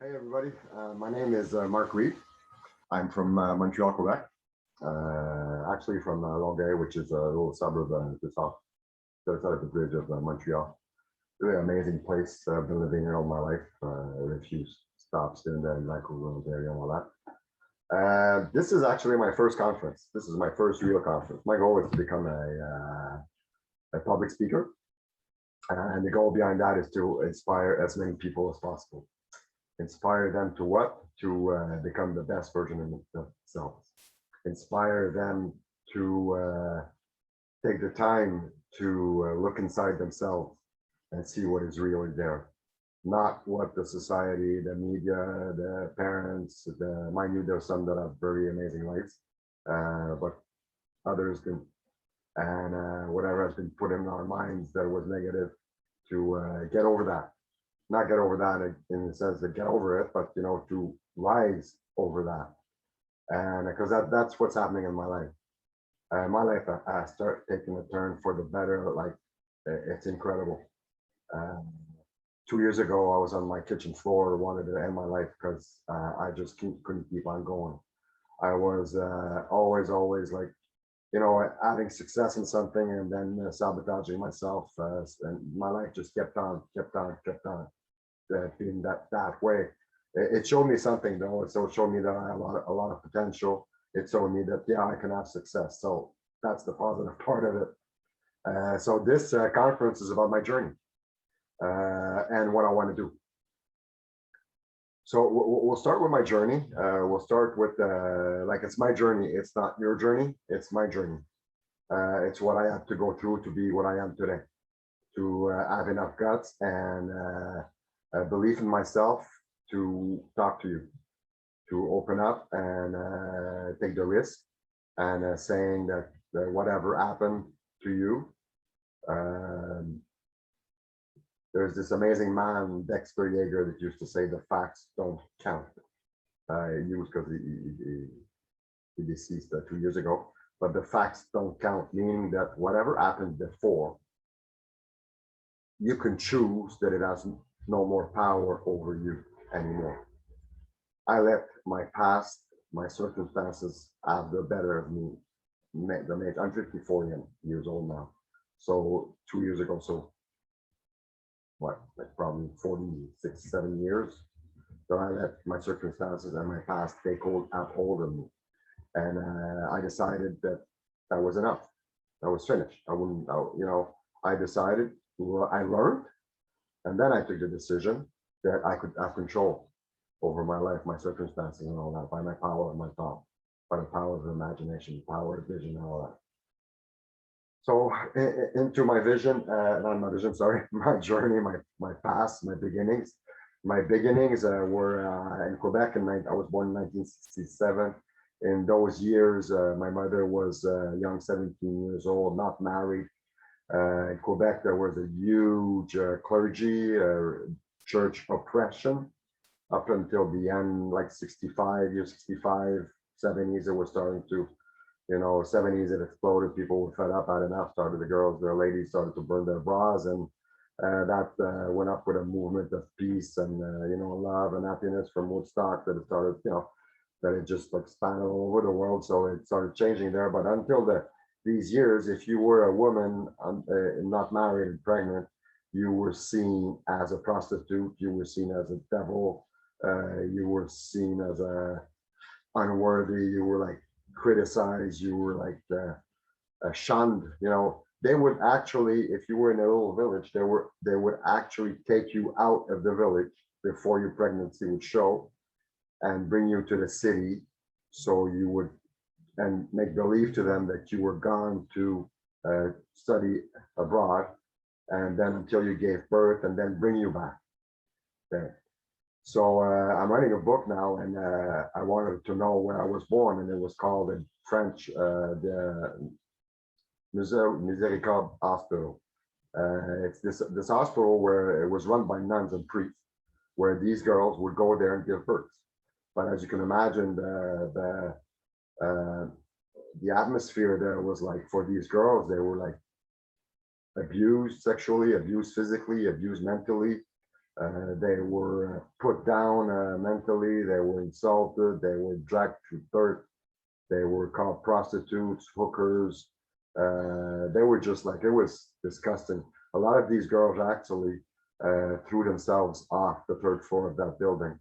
Hey everybody, my name is Mark Reed. I'm from Montreal, Quebec. Actually from Longueuil, which is a little suburb just off the other side of the bridge of Montreal. Really amazing place. I've been living here all my life. A few stops in the Vancouver area and all that. This is actually my first conference. This is my first real conference. My goal is to become a public speaker. And the goal behind that is to inspire as many people as possible. Inspire them to what? To become the best version of themselves. Inspire them to take the time to look inside themselves and see what is really there. Not what the society, the media, the parents, mind you, there's some that have very amazing lives, but others do. And whatever has been put in our minds that was negative, to get over that. Not get over that in the sense that get over it, but to rise over that. And because that's what's happening in my life. My life I start taking a turn for the better. Like it's incredible. Um, 2 years ago, I was on my kitchen floor, wanted to end my life because I just couldn't keep on going. I was always like, having success in something and then sabotaging myself. And my life just kept on, being that way. It showed me something though. So it showed me that I have a lot of potential. It showed me that yeah, I can have success. So that's the positive part of it. So this conference is about my journey and what I want to do. So we'll start with my journey. We'll start with like it's my journey. It's not your journey. It's my journey. It's what I have to go through to be what I am today. To have enough guts and belief in myself to talk to you, to open up and take the risk and saying that whatever happened to you, um, there's this amazing man, Dexter Yeager, that used to say the facts don't count. He was because he deceased 2 years ago, but the facts don't count, meaning that whatever happened before, you can choose that it has no more power over you anymore. I let my past, my circumstances have the better of me. I'm 54 years old now. So 2 years ago, so what, like probably 46, 7 years. So I let my circumstances and my past have hold of me. And I decided that that was enough. That was finished. I wouldn't, I decided, I learned, and then I took the decision that I could have control over my life, my circumstances, and all that by my power of my thought, by the power of imagination, power of vision, and all that. So into my vision, not my vision, sorry, my journey, my past, my beginnings. My beginnings were in Quebec, and I was born in 1967. In those years, my mother was young, 17 years old, not married. In Quebec, there was a huge clergy church oppression up until the end, like 65 years, 65, 70s, it was starting to, 70s, it exploded. People were fed up, had enough, started the girls, their ladies started to burn their bras. And that went up with a movement of peace and, love and happiness from Woodstock that it started, that it just like span all over the world. So it started changing there. But until these years, if you were a woman not married and pregnant, you were seen as a prostitute, you were seen as a devil, you were seen as unworthy, you were like criticized, you were like shunned. They would actually, if you were in a little village, they would actually take you out of the village before your pregnancy would show and bring you to the city, so you would and make believe to them that you were gone to study abroad, and then until you gave birth, and then bring you back there. So I'm writing a book now, and I wanted to know where I was born, and it was called in French the Miséricorde Hospital. It's this hospital where it was run by nuns and priests, where these girls would go there and give birth. But as you can imagine, the atmosphere there was like, for these girls, they were like abused sexually, abused physically, abused mentally. They were put down mentally. They were insulted. They were dragged through dirt. They were called prostitutes, hookers. They were just like, it was disgusting. A lot of these girls actually threw themselves off the third floor of that building.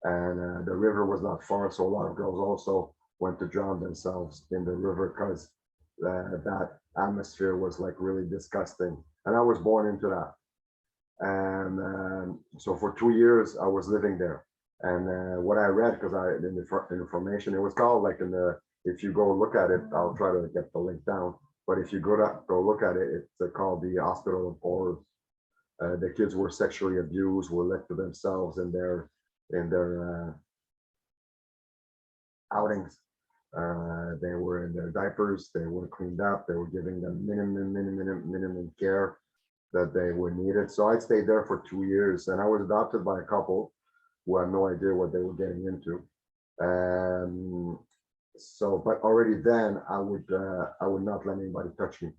And the river was not far, so a lot of girls also went to drown themselves in the river because that atmosphere was like really disgusting. And I was born into that. And so for 2 years, I was living there. And what I read, because I in the information, it was called like in the, if you go look at it, I'll try to get the link down. But if you go look at it, it's called the Hospital of Horrors. The kids were sexually abused, were left to themselves in their outings. They were in their diapers. They were cleaned up. They were giving them minimum care that they were needed. So I stayed there for 2 years, and I was adopted by a couple who had no idea what they were getting into. So, but already then I would not let anybody touch me.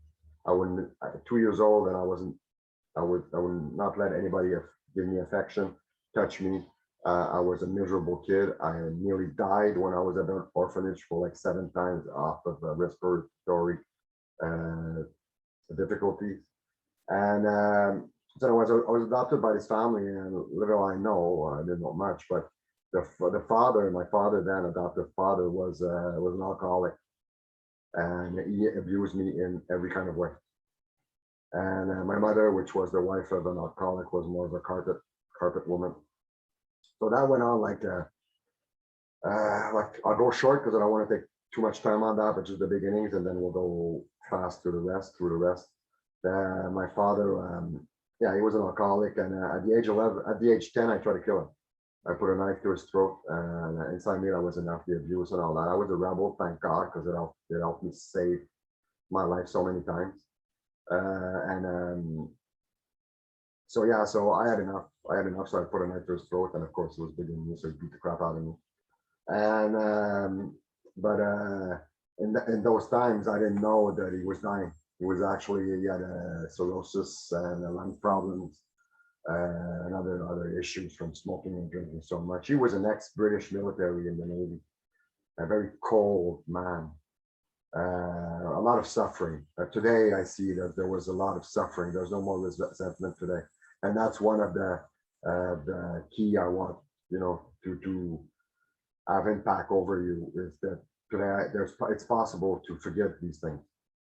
I wouldn't. 2 years old, and I would not let anybody give me affection, touch me. I was a miserable kid. I nearly died when I was at an orphanage for like 7 times off of respiratory uh, difficulties. And so I was adopted by this family, and little I know, I didn't know much, but the father, my father then adoptive father, was an alcoholic, and he abused me in every kind of way. And my mother, which was the wife of an alcoholic, was more of a carpet woman. So that went on like I'll go short because I don't want to take too much time on that, but just the beginnings, and then we'll go fast through the rest. My father, yeah, he was an alcoholic, and at the age 11, at the age 10, I tried to kill him. I put a knife to his throat, and inside me, that was enough, the abuse and all that. I was a rebel, thank God, because it helped me save my life so many times. And so yeah, so I had enough. So I put a knife to his throat, and of course, it was big in me, so he beat the crap out of me. And but in those times, I didn't know that he was dying. He had a cirrhosis and lung problems, and other issues from smoking and drinking so much. He was an ex-British military in the Navy, a very cold man, a lot of suffering. Today, I see that there was a lot of suffering. There's no more resentment today, and that's one of the key I want, to have impact over you, is that today it's possible to forget these things.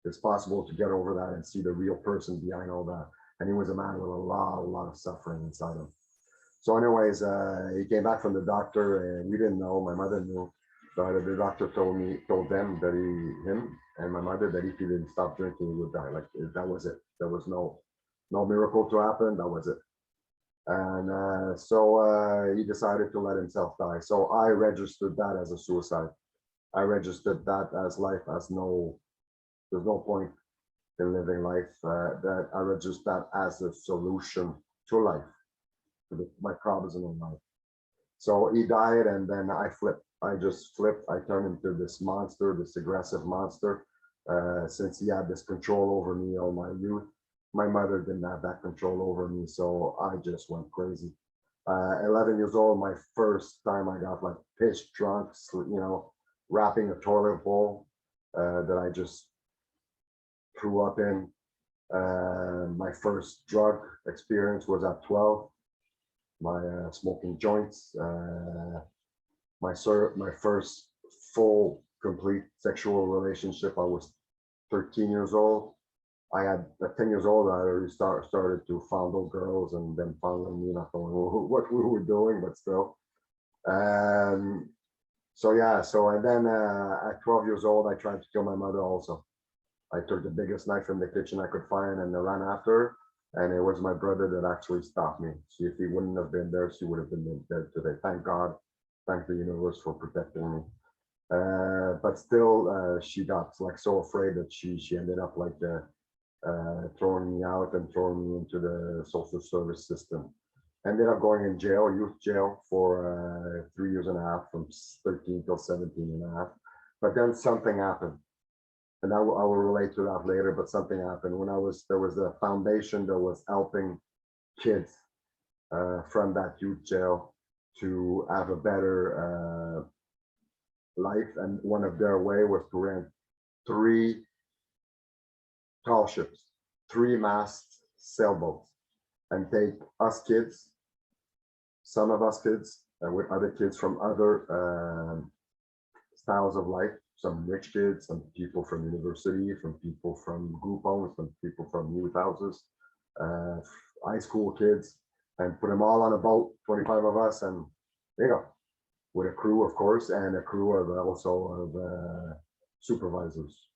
It's possible to get over that and see the real person behind all that. And he was a man with a lot of suffering inside him. So anyways, he came back from the doctor, and we didn't know, my mother knew, but the doctor told them that him and my mother, that if he didn't stop drinking, he would die. Like, that was it. There was no miracle to happen. That was it. And so he decided to let himself die. So I registered that as a suicide. I registered that as life, there's no point in living life. That I registered that as a solution to life, to my problems in life. So he died, and then I flipped. I just flipped. I turned into this monster, this aggressive monster. Since he had this control over me all my youth, my mother didn't have that control over me, so I just went crazy. 11 years old, my first time I got like pissed drunk, wrapping a toilet bowl that I just threw up in. My first drug experience was at 12. My smoking joints. My first full, complete sexual relationship, I was 13 years old. I had at 10 years old, I already started to fondle girls, and then fondling me, not knowing what we were doing, but still. So yeah, and then at 12 years old, I tried to kill my mother also. I took the biggest knife in the kitchen I could find, and I ran after her. And it was my brother that actually stopped me. See, if he wouldn't have been there, she would have been dead today. Thank God. Thank the universe for protecting me. But still, she got like so afraid that she ended up like throwing me out and throwing me into the social service system. Ended up going in jail, youth jail, for 3 years and a half, from 13 till 17 and a half. But then something happened. And I will relate to that later, but something happened when there was a foundation that was helping kids from that youth jail to have a better life. And one of their way was to rent three tall ships, three mast sailboats, and take us kids, some of us kids, with other kids from other styles of life, some rich kids, some people from university, from people from group homes, some people from youth houses, uh, high school kids, and put them all on a boat, 25 of us, and there you go, with a crew, of course, and a crew of also of supervisors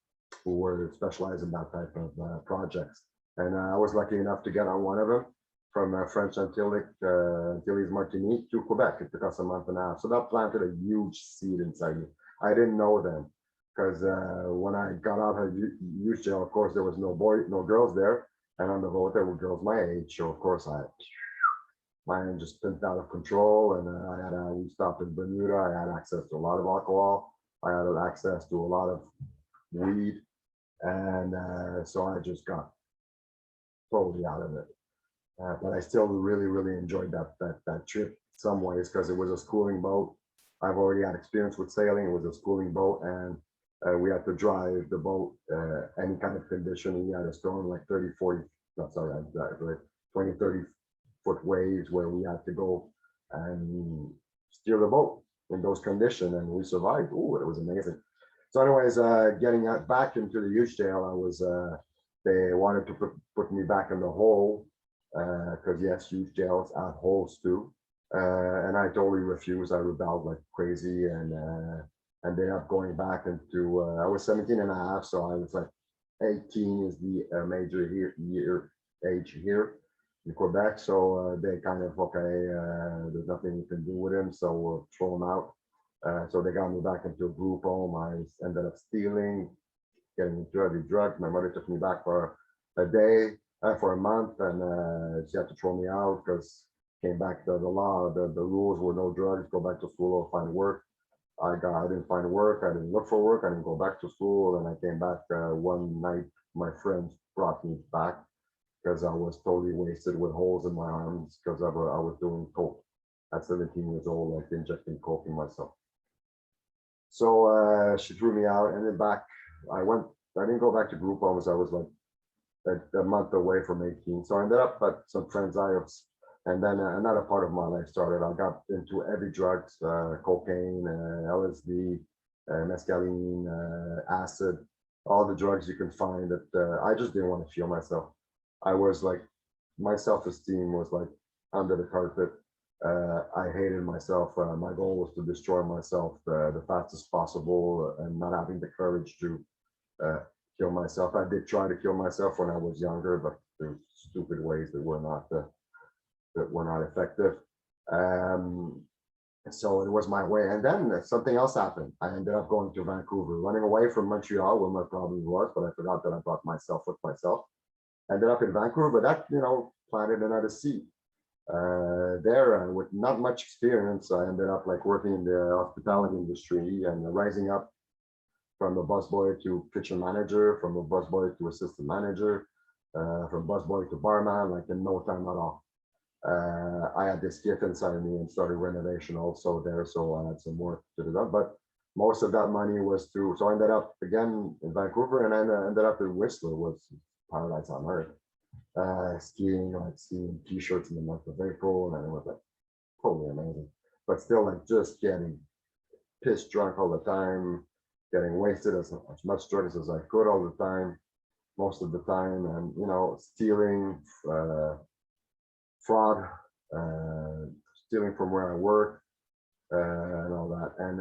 who were specialized in that type of projects. And I was lucky enough to get on one of them from French Antilles Martinique to Quebec. It took us a month and a half. So that planted a huge seed inside me. I didn't know then because when I got out of youth jail, of course, there was no girls there. And on the boat, there were girls my age. So, of course, mine just spent out of control. And we stopped in Bermuda. I had access to a lot of alcohol. I had access to a lot of weed. And so I just got totally out of it. But I still really, really enjoyed that trip some ways because it was a schooling boat. I've already had experience with sailing. It was a schooling boat, and we had to drive the boat any kind of condition. We had a storm like 30, 40, not sorry, like 20, 30-foot waves where we had to go and steer the boat in those conditions, and we survived. Oh, it was amazing. So anyways, getting back into the youth jail, I was, they wanted to put me back in the hole because yes, youth jails have holes too. And I totally refused. I rebelled like crazy and ended up going back into, I was 17 and a half. So I was like 18 is the major year age here in Quebec. So they kind of, okay, there's nothing you can do with him. So we'll throw him out. So they got me back into a group home. I ended up stealing, getting into heavy drugs. My mother took me back for a day, for a month, and she had to throw me out because came back to the law. The rules were no drugs, go back to school or find work. I didn't find work. I didn't look for work. I didn't go back to school. And I came back one night. My friends brought me back because I was totally wasted with holes in my arms because I was doing coke at 17 years old, like injecting coke in myself. So she threw me out, and then back I didn't go back to group homes. I was like a month away from 18. So I ended up at some friends' house, and then another part of my life started. I got into heavy drugs, cocaine, LSD, mescaline, acid, all the drugs you can find that I just didn't want to feel myself. I was like, my self-esteem was like under the carpet. I hated myself. My goal was to destroy myself the fastest possible and not having the courage to kill myself. I did try to kill myself when I was younger, but there's stupid ways that were not effective. So it was my way. And then something else happened. I ended up going to Vancouver, running away from Montreal where my problem was, but I forgot that I brought myself with myself. Ended up in Vancouver, but that, planted another seed. There with not much experience, I ended up like working in the hospitality industry and rising up from a busboy to kitchen manager, from a busboy to assistant manager, from busboy to barman, like in no time at all. I had this gift inside of me and started renovation also there, so I had some work to do that. But most of that money was through. So I ended up again in Vancouver, and then ended up in Whistler, was paradise on earth. Skiing, like skiing t-shirts in the month of April, and it was like totally amazing. But still, like just getting pissed drunk all the time, getting wasted as much drugs as I could all the time, most of the time, and stealing, fraud, stealing from where I work, and all that. And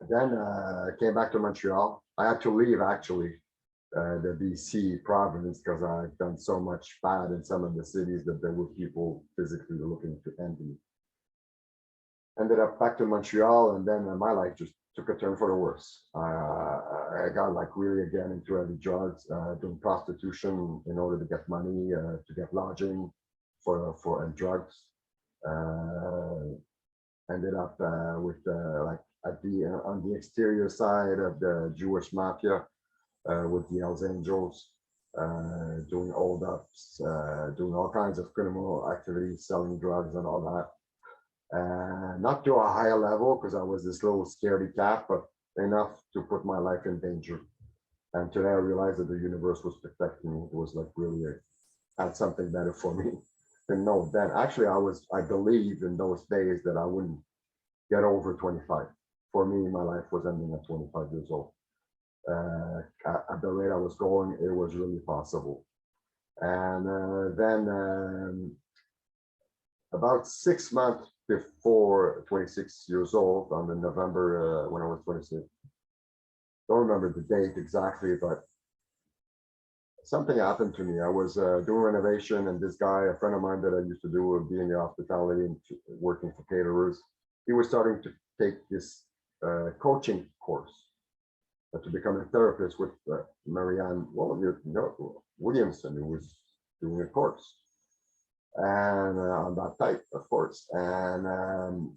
then I came back to Montreal. I had to leave actually the BC province because I've done so much bad in some of the cities that there were people physically looking to end me. Ended up back to Montreal, and then my life just took a turn for the worse. I got like really again into heavy drugs, doing prostitution in order to get money, to get lodging for and drugs. Ended up with like at on the exterior side of the Jewish mafia with the Hells Angels. doing hold ups, doing all kinds of criminal activities, selling drugs and all that. Not to a higher level because I was this little scaredy cat, but enough to put my life in danger. And today I realized that the universe was protecting me. It was like really had something better for me. And no, then actually I believed in those days that I wouldn't get over 25. For me, my life was ending at 25 years old. At the rate I was going, it was really possible. And then about 6 months before 26 years old, on the November when I was 26, don't remember the date exactly, but something happened to me. I was doing renovation, and this guy, a friend of mine that I used to do be in the hospitality and working for caterers, he was starting to take this coaching course to become a therapist with Marianne Williamson, who was doing a course, and on that type, of course. And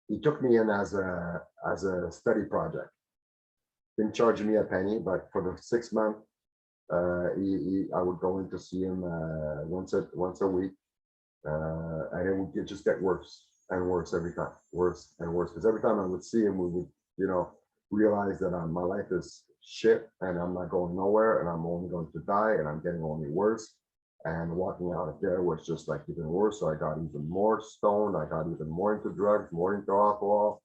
he took me in as a study project. Didn't charge me a penny, but for the 6 months, I would go in to see him once a week, and it would just get worse and worse every time, worse and worse. Because every time I would see him, we would, realize that my life is shit and I'm not going nowhere and I'm only going to die and I'm getting only worse. And walking out of there was just like even worse. So I got even more stoned. I got even more into drugs, more into alcohol,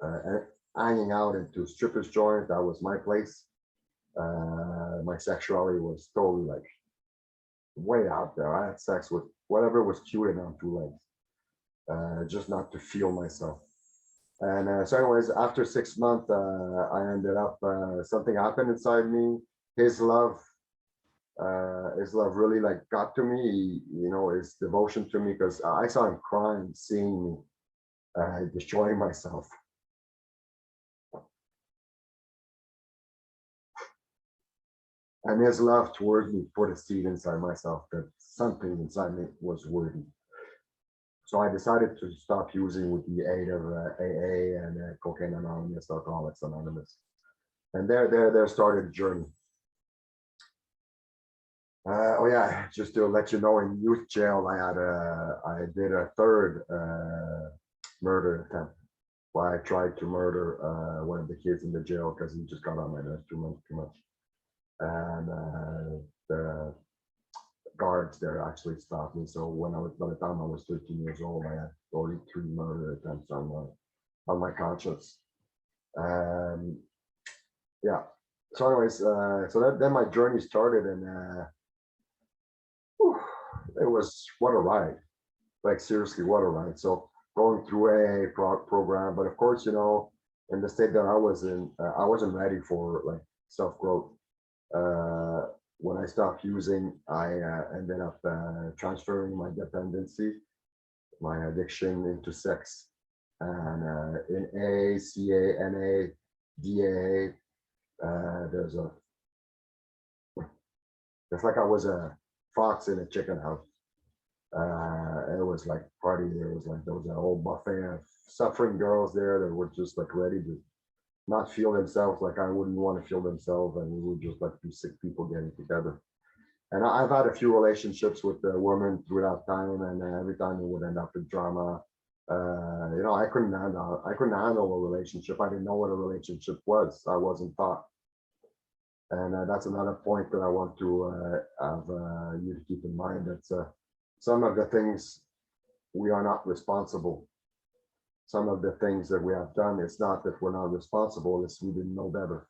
and hanging out into strippers joint. That was my place. My sexuality was totally like way out there. I had sex with whatever was cute and on two legs, just not to feel myself. And so, anyways, after 6 months, I ended up something happened inside me. His love, his love really like got to me. His devotion to me, because I saw him crying, seeing me destroying myself. And his love towards me put a seed inside myself that something inside me was worthy. So I decided to stop using with the aid of AA and Cocaine Anonymous, Alcoholics Anonymous. And there started a journey. Oh yeah, just to let you know, in youth jail, I did a third murder attempt. Why I tried to murder one of the kids in the jail because he just got on my nerves too much. And the guards there actually stopped me. So by the time I was 13 years old, I had already 3 murder attempts on my conscience. Yeah. So anyways, so then my journey started, and it was what a ride. Like seriously, what a ride. So going through AA program, but of course, in the state that I was in, I wasn't ready for like self growth. When I stopped using, I ended up transferring my dependency, my addiction into sex. And in A, CA, NA, DA, it's like I was a fox in a chicken house. It was like party. There was a whole buffet of suffering girls there that were just like ready to not feel themselves like I wouldn't want to feel themselves, and we would just like two sick people getting together. And I've had a few relationships with the women throughout time, and every time it would end up in drama. I couldn't handle a relationship. I didn't know what a relationship was. I wasn't taught. And that's another point that I want to have you to keep in mind. That some of the things we are not responsible. Some of the things that we have done, it's not that we're not responsible, it's we didn't know better.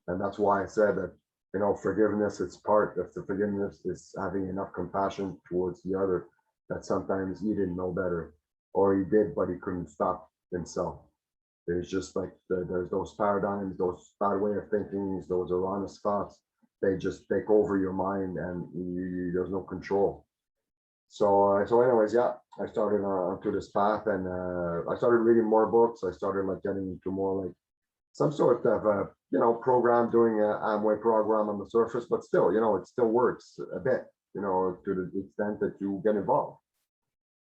And that's why I said that, forgiveness, it's part of the forgiveness is having enough compassion towards the other, that sometimes he didn't know better, or he did, but he couldn't stop himself. There's just like, there's those paradigms, those bad way of thinking, those erroneous thoughts, they just take over your mind, and there's no control. So anyways, yeah, I started onto this path, and I started reading more books. I started like getting into more like some sort of program, doing an Amway program on the surface, but still, it still works a bit, to the extent that you get involved.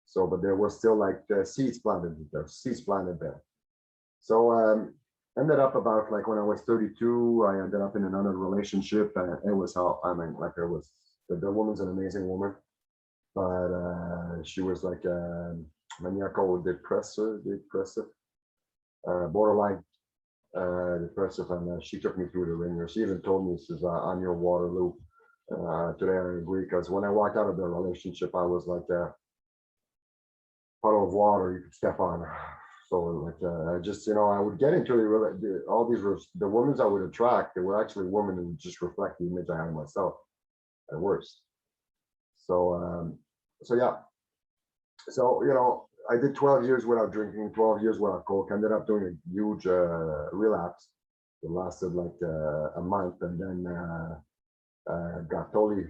So, but there was still like seeds planted there. So ended up about like when I was 32, I ended up in another relationship, and it was how I mean, like it was the woman's an amazing woman, but she was like maniacal depressive, borderline depressive, and she took me through the ringer. She even told me, "She says I'm your Waterloo." Today I agree because when I walked out of the relationship, I was like a puddle of water you could step on. So like just I would get into all these the women I would attract. They were actually women who just reflect the image I had of myself at worst. So so yeah, so I did 12 years without drinking, 12 years without coke. Ended up doing a huge relapse. It lasted like a month, and then got totally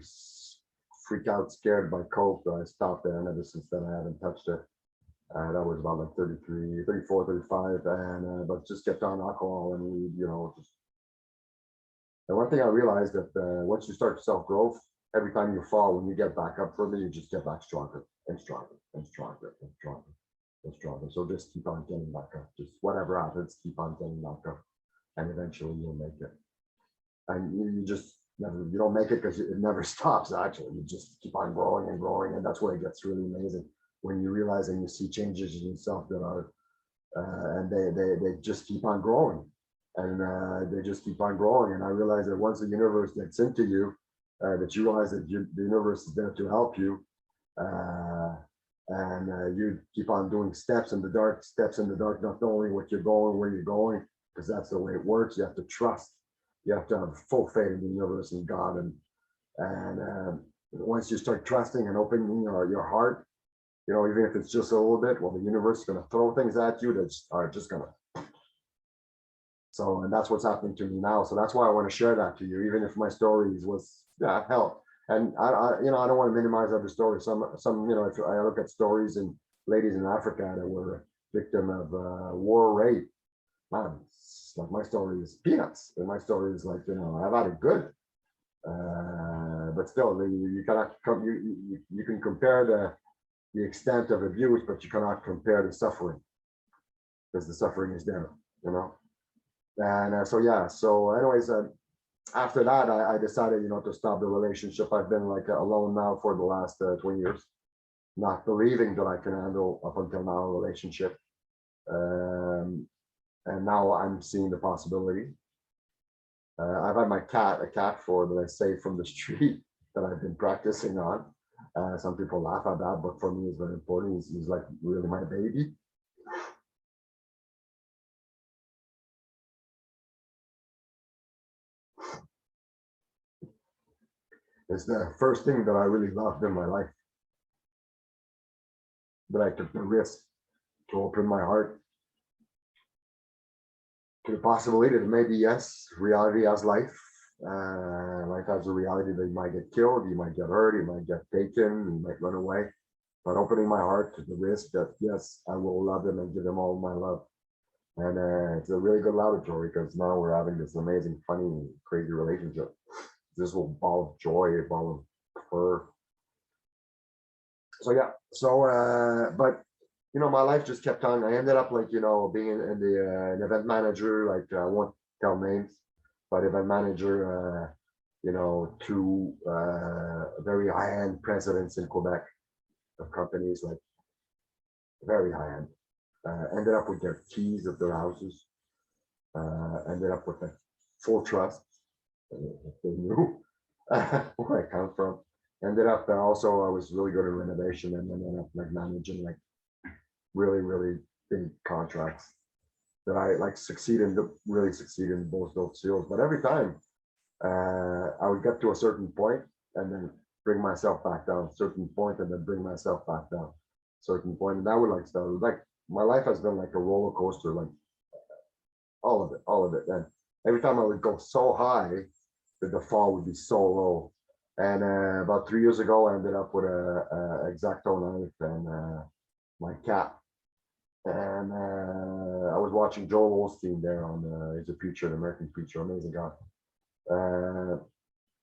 freaked out, scared by coke. So I stopped there, and ever since then I haven't touched it. That was about like 33, 34, 35, and but just kept on alcohol and weed, just. And one thing I realized that once you start self growth, every time you fall, when you get back up further, you just get back stronger and stronger and stronger and stronger and stronger. So just keep on getting back up. Just whatever happens, keep on getting back up, and eventually you'll make it. And you just never, you don't make it because it never stops. Actually, you just keep on growing and growing, and that's where it gets really amazing when you realize and you see changes in yourself that are, and they just keep on growing, and they just keep on growing. And I realize that once the universe gets into you, that you realize that the universe is there to help you, uh, and you keep on doing steps in the dark, not knowing what you're going, where you're going, because that's the way it works. You have to trust. You have to have full faith in the universe and God, and once you start trusting and opening your heart, even if it's just a little bit, well, the universe is going to throw things at you that are just going to. So, and that's what's happening to me now. So that's why I want to share that to you, even if my stories was, yeah, hell. And I don't want to minimize other stories. Some, if I look at stories and ladies in Africa that were victim of war rape, man, like my story is peanuts. And my story is like, I've had it good. But still, you cannot come, you can compare the extent of abuse, but you cannot compare the suffering because the suffering is there, And so yeah, so anyways, after that, I decided, to stop the relationship. I've been like alone now for the last 20 years, not believing that I can handle up until now a relationship. And now I'm seeing the possibility. I've had a cat for that I saved from the street that I've been practicing on. Some people laugh at that, but for me, it's very important. He's like really my baby. It's the first thing that I really loved in my life. That I took the risk to open my heart to the possibility that maybe, yes, reality has life. Life has a reality that you might get killed, you might get hurt, you might get taken, you might run away. But opening my heart to the risk that, yes, I will love them and give them all my love. And it's a really good laboratory because now we're having this amazing, funny, crazy relationship. This will ball of joy, a ball of fur. So yeah, so but my life just kept on. I ended up like being in the an event manager. Like I won't tell names, but event manager. To very high end presidents in Quebec of companies, like very high end. Ended up with their keys of their houses. Ended up with a full trust. They knew where I come from. Ended up also I was really good at renovation, and then ended up like managing like really, really big contracts that I like really succeed in both those fields. But every time I would get to a certain point and then bring myself back down, certain point, and then bring myself back down, certain point. And that would like start like my life has been like a roller coaster, like all of it. And every time I would go so high that the fall would be so low. And about 3 years ago, I ended up with a X-Acto knife and my cat. And I was watching Joel Osteen there on he's a preacher, an American preacher, amazing guy.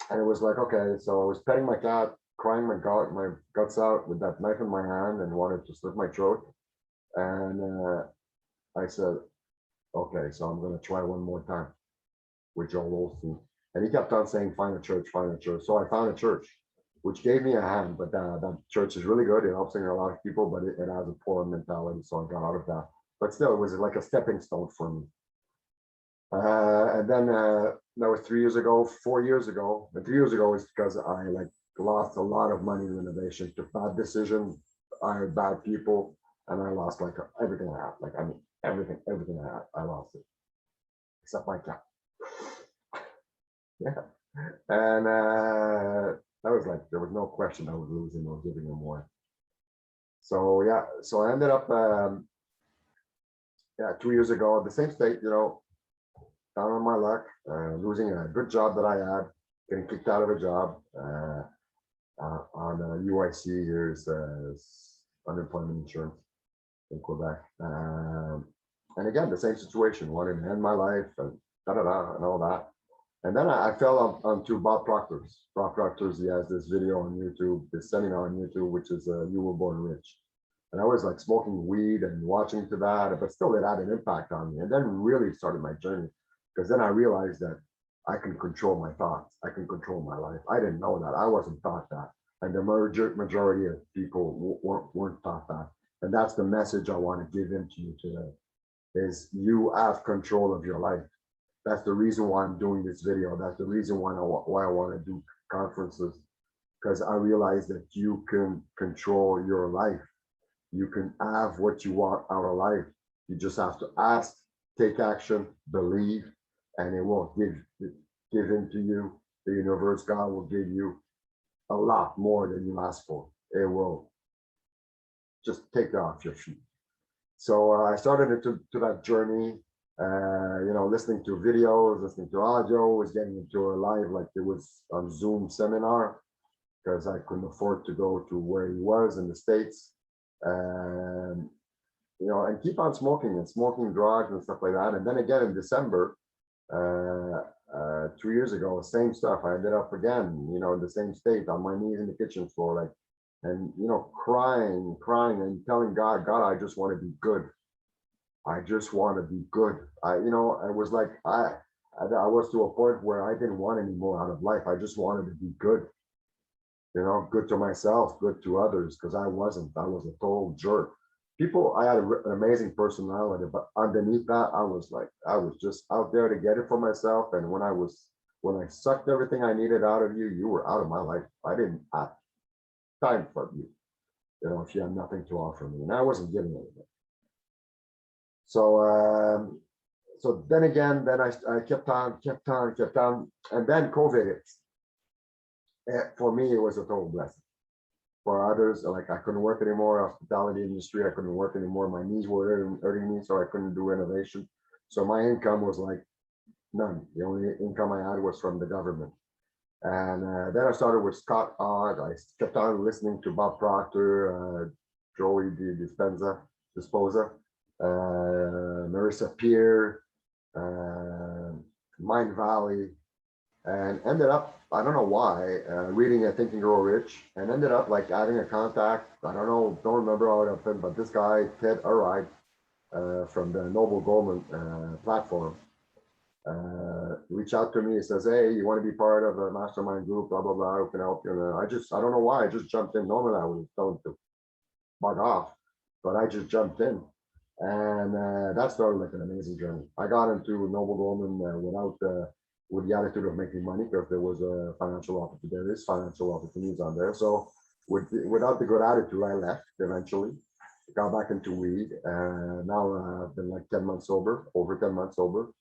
And it was like, okay, so I was petting my cat, crying my guts out with that knife in my hand and wanted to slit my throat. And I said, Okay, so I'm gonna try one more time with Joel Olstein. And he kept on saying, find a church, find a church. So I found a church, which gave me a hand, but that church is really good. It helps a lot of people, but it has a poor mentality. So I got out of that. But still, it was like a stepping stone for me. And then that was 3 years ago, 4 years ago. And 3 years ago is because I like lost a lot of money in renovation, took bad decisions, I had bad people, and I lost like everything I had. Like I mean, everything I had, I lost it, except my cat. Yeah. And that was like there was no question I was losing or giving him more. So yeah, so I ended up yeah 2 years ago, the same state, down on my luck, losing a good job that I had, getting kicked out of a job on UIC, here's unemployment insurance in Quebec. And again, the same situation, wanted to end my life and da da da and all that. And then I fell onto Bob Proctor's. Bob Proctor's, he has this video on YouTube, this seminar on YouTube, which is You Were Born Rich. And I was like smoking weed and watching to that, but still it had an impact on me. And then really started my journey, because then I realized that I can control my thoughts. I can control my life. I didn't know that. I wasn't taught that. And the majority of people weren't taught that. And that's the message I want to give into you today, is you have control of your life. That's the reason why I'm doing this video. That's the reason why I want to do conferences, because I realize that you can control your life. You can have what you want out of life. You just have to ask, take action, believe, and it will give into you. The universe, God will give you a lot more than you ask for. It will just take it off your feet. So I started into that journey, listening to videos, listening to audio, was getting into a live, like it was on Zoom seminar, because I couldn't afford to go to where he was in the States. And keep on smoking drugs and stuff like that. And then again in December, 2 years ago, same stuff. I ended up again, in the same state, on my knees in the kitchen floor, like, and crying and telling God, I just want to be good. I just want to be good. I was like, I was to a point where I didn't want any more out of life. I just wanted to be good. Good to myself, good to others, because I was a total jerk. I had an amazing personality, but underneath that, I was just out there to get it for myself. And when I sucked everything I needed out of you, you were out of my life. I didn't have time for you, if you had nothing to offer me, and I wasn't giving anything. So, so then again, I kept on, and then COVID hits. For me, it was a total blessing. For others, like I couldn't work anymore, hospitality industry, I couldn't work anymore. My knees were hurting me, so I couldn't do renovation. So my income was like none. The only income I had was from the government. And then I started with Scott Odd. I kept on listening to Bob Proctor, Joey Dispoza, Marissa Peer, Mind Valley, and ended up, I don't know why, reading Think and Grow Rich, and ended up like having a contact. I don't remember how it happened, but this guy, Ted Aride, from the Noble Goldman platform, reached out to me. He says, hey, you want to be part of a mastermind group, blah, blah, blah, who can help you? And I don't know why, I just jumped in. Normally I would have told him to bug off, but I just jumped in. And that started like an amazing journey. I got into Noble Goldman with the attitude of making money, because there was a financial opportunity. There is financial opportunities on there. So without the good attitude, I left eventually. Got back into weed. Now I've been like 10 months sober, over 10 months sober.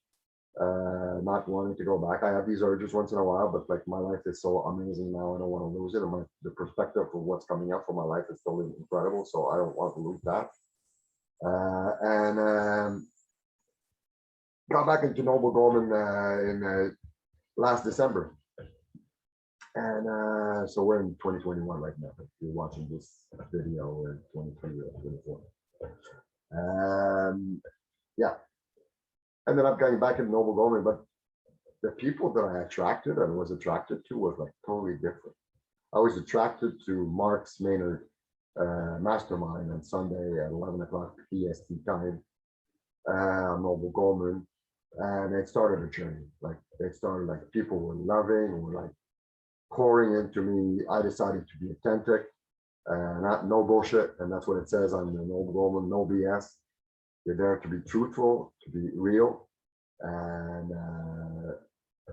Not wanting to go back. I have these urges once in a while, but like my life is so amazing now, I don't want to lose it. And the perspective of what's coming up for my life is still incredible, so I don't want to lose that. And got back into Noble Goldman in last December. And so we're in 2021 right now. If you're watching this video in 2020 or 24. Yeah. Ended up getting back into Noble Goldman, but the people that I attracted and was attracted to was like totally different. I was attracted to Mark's Maynard mastermind on Sunday at 11 o'clock EST time. Noble Goldman, and it started a journey. Like it started like people were loving, were like pouring into me. I decided to be authentic, not no bullshit, and that's what it says on the Noble Goldman, no BS. You're there to be truthful, to be real, and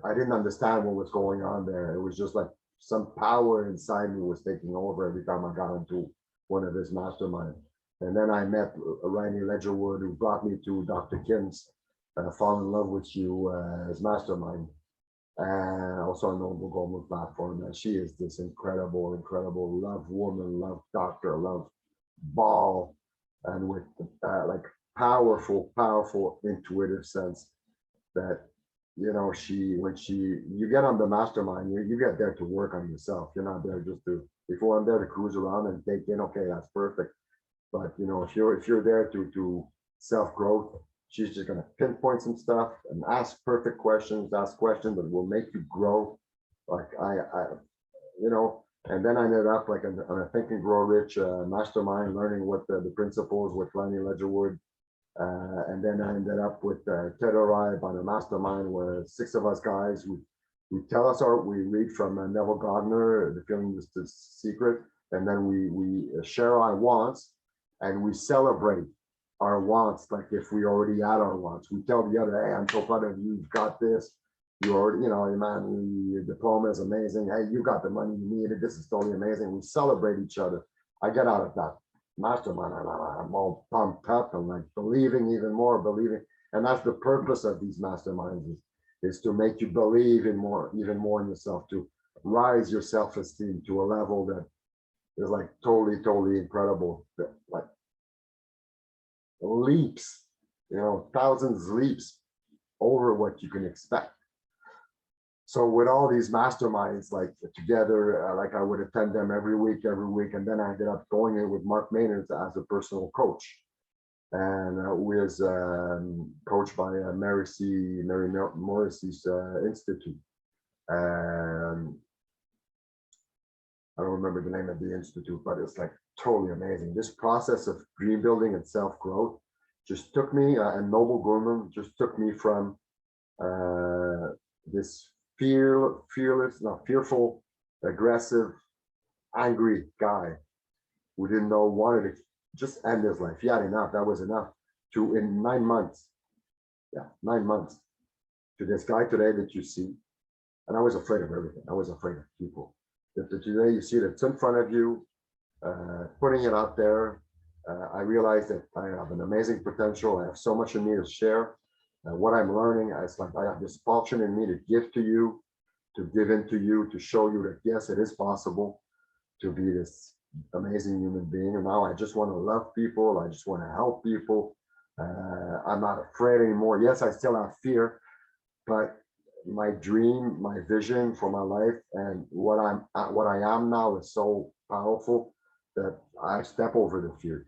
I didn't understand what was going on there. It was just like some power inside me was taking over every time I got into one of his masterminds. And then I met Randy Ledgerwood, who brought me to Dr. Kim's Fall in Love with You, his mastermind, and also on Noble Goldman platform. And she is this incredible, incredible love woman, love doctor, love ball, and with like powerful, powerful intuitive sense that she when she you get on the mastermind, you get there to work on yourself. You're not there just to before I'm there to cruise around and take in, okay, that's perfect. But if you're there to self-growth, she's just gonna pinpoint some stuff and ask perfect questions, ask questions that will make you grow. Like and then I ended up like on a Think and Grow Rich mastermind, learning what the principles with Lanny Ledgerwood. And then I ended up with Ted O'Ribe on a mastermind where 6 of us guys, we read from Neville Gardner, The Feeling is the Secret, and then we share our wants and we celebrate our wants. Like if we already had our wants, we tell the other, hey, I'm so proud of you, you've got this. You already, man, your diploma is amazing. Hey, you got the money you needed. This is totally amazing. We celebrate each other. I get out of that mastermind, I'm all pumped up and like believing even more, and that's the purpose of these masterminds is to make you believe in more, even more in yourself, to rise your self-esteem to a level that is like totally incredible, that like leaps, thousands leaps over what you can expect. So with all these masterminds like together, like I would attend them every week, and then I ended up going in with Mark Maynard as a personal coach, and we was coached by Mary Morrissey's Institute. I don't remember the name of the institute, but it's like totally amazing. This process of dream building and self-growth just took me, and Noble Goldman just took me from this fearful, aggressive, angry guy who didn't know, wanted to just end his life. He had enough. That was enough. To in 9 months, 9 months, to this guy today that you see. And I was afraid of everything. I was afraid of people. That today you see that it's in front of you, putting it out there. I realized that I have an amazing potential. I have so much in me to share. What I'm learning, it's like I have this function in me to give to you, to give into you, to show you that yes, it is possible to be this amazing human being. And now I just want to love people. I just want to help people. I'm not afraid anymore. Yes, I still have fear, but my dream, my vision for my life, and what I am now is so powerful that I step over the fear.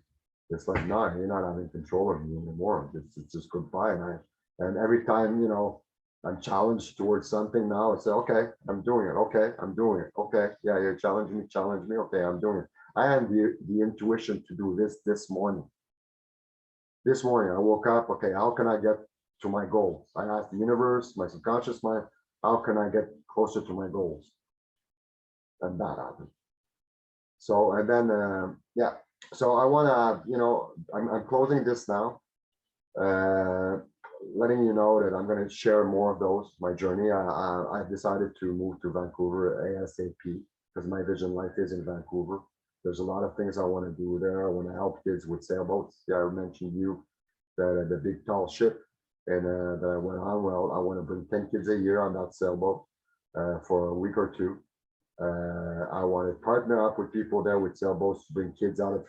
It's like, no, you're not having control of me anymore. It's just goodbye. And every time, I'm challenged towards something now, I say, okay, I'm doing it. Okay, I'm doing it. Okay, yeah, you're challenging me, challenge me. Okay, I'm doing it. I had the intuition to do this morning. This morning, I woke up, okay, how can I get to my goals? I asked the universe, my subconscious mind, how can I get closer to my goals? And that happened. So, and then, so I want to, I'm closing this now, letting you know that I'm going to share more of those, my journey. I've decided to move to Vancouver ASAP because my vision life is in Vancouver. There's a lot of things I want to do there. I want to help kids with sailboats. Yeah, I mentioned the big tall ship, and that I went on. Well, I want to bring 10 kids a year on that sailboat for a week or two. I want to partner up with people there with sailboats to bring kids out of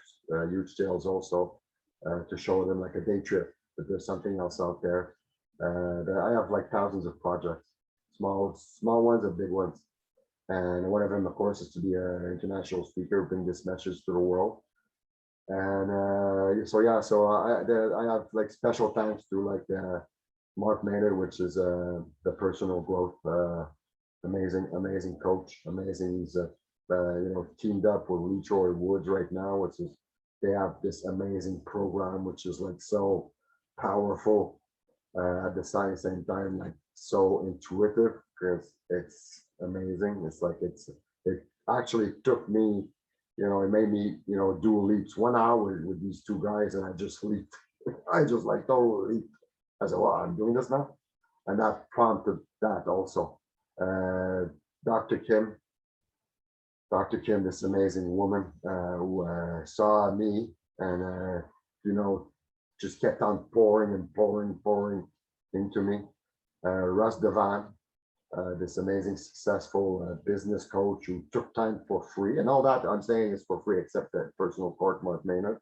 huge sails also, to show them like a day trip that there's something else out there. I have like thousands of projects, small ones and big ones. And one of them, of course, is to be an international speaker, bring this message to the world. And so I have like special thanks to like Mark Maynard, which is the personal growth, amazing coach, amazing. He's teamed up with Lee Troy Woods right now, which is they have this amazing program, which is like so powerful, at the same time, like so intuitive because it's amazing. It's like it actually took me, it made me, do leaps 1 hour with these two guys, and I just leaped. I just like totally leaped. I said, well, I'm doing this now. And that prompted that also. Uh, Dr. Kim, this amazing woman who saw me and, just kept on pouring and pouring into me. Russ Devan, this amazing, successful business coach who took time for free. And all that I'm saying is for free, except that personal court, Mark Maynard.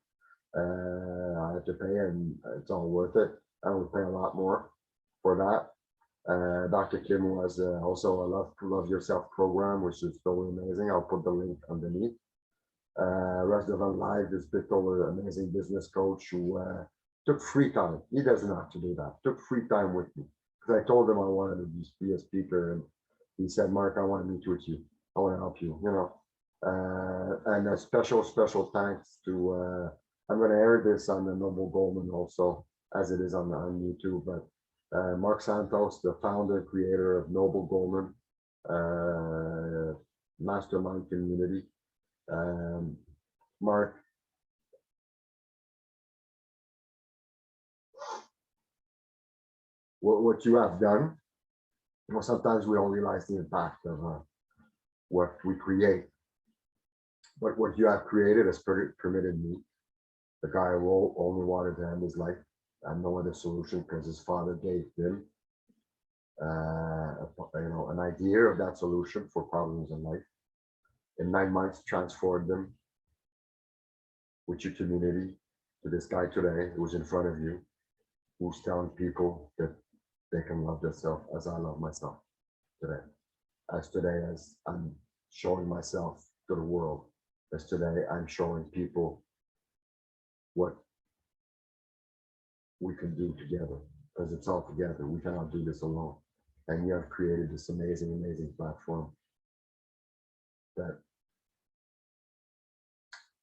I had to pay, and it's all worth it. I would pay a lot more for that. Dr. Kim was also a Love Yourself program, which is totally amazing. I'll put the link underneath. Russ Devan Live is Victor, amazing business coach who took free time. He doesn't have to do that. Took free time with me because I told him I wanted to be a speaker, and he said, "Mark, I want to meet with you. I want to help you." And a special thanks to. I'm going to air this on the Noble Goldman also, as it is on YouTube. But Mark Santos, the founder, creator of Noble Goldman Mastermind Community. Mark, what you have done, sometimes we don't realize the impact of what we create. But what you have created has permitted me, the guy who only wanted to end his life, and no other solution because his father gave him an idea of that solution for problems in life. In 9 months, transformed them with your community to this guy today who's in front of you, who's telling people that they can love themselves as I love myself today. As I'm showing myself to the world, as today I'm showing people what we can do together, because it's all together. We cannot do this alone. And you have created this amazing platform that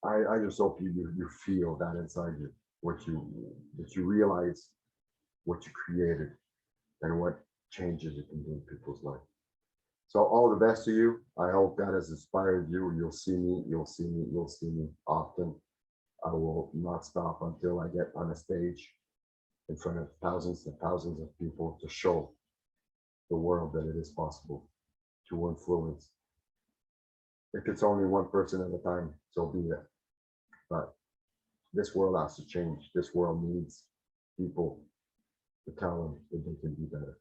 I just hope you feel that inside you, that you realize what you created and what changes you can do in people's life. So all the best to you. I hope that has inspired you. You'll see me often. I will not stop until I get on a stage in front of thousands and thousands of people to show the world that it is possible to influence. If it's only one person at a time, so be it. But this world has to change. This world needs people to tell them that they can be better.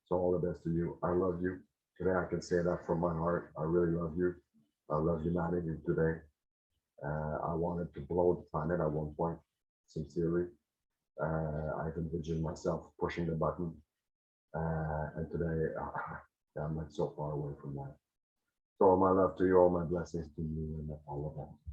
So all the best to you. I love you. Today I can say that from my heart. I really love you. I love humanity today. I wanted to blow the planet at one point, sincerely. I've envisioned myself pushing the button. And today I'm like so far away from that. So all my love to you, all my blessings to you, and all of that.